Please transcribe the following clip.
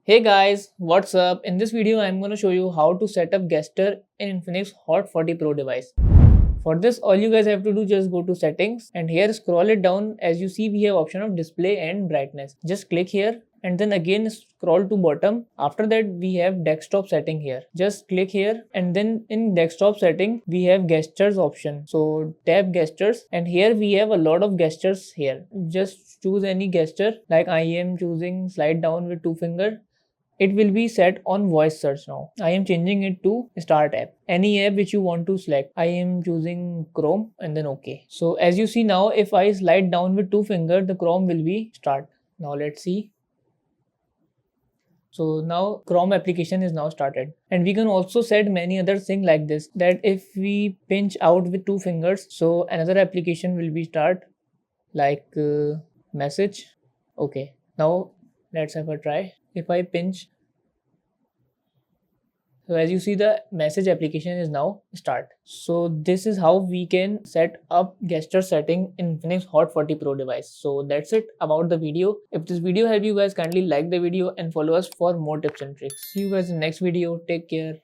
Hey guys, what's up? In this video, I'm going to show you how to set up gesture in Infinix Hot 40 Pro device. For this, all you guys have to do just go to settings and here scroll it down. As you see, we have option of display and brightness. Just click here and then again scroll to bottom. After that, we have desktop setting here. Just click here and then in desktop setting, we have gestures option. So tap gestures and here we have a lot of gestures here. Just choose any gesture, like I am choosing slide down with two finger. It will be set on voice search now. I am changing it to start app. Any app which you want to select. I am choosing Chrome and then OK. So as you see now, if I slide down with two fingers, the Chrome will be start. Now let's see. So now Chrome application is now started. And we can also set many other things like this, that if we pinch out with two fingers, so another application will be start, like message. Okay. Now let's have a try. If I pinch, so as you see, the message application is now start. So this is how we can set up gesture setting in Infinix Hot 40 Pro device. So that's it about the video. If this video helped you guys, kindly like the video and follow us for more tips and tricks. See you guys in the next video. Take care.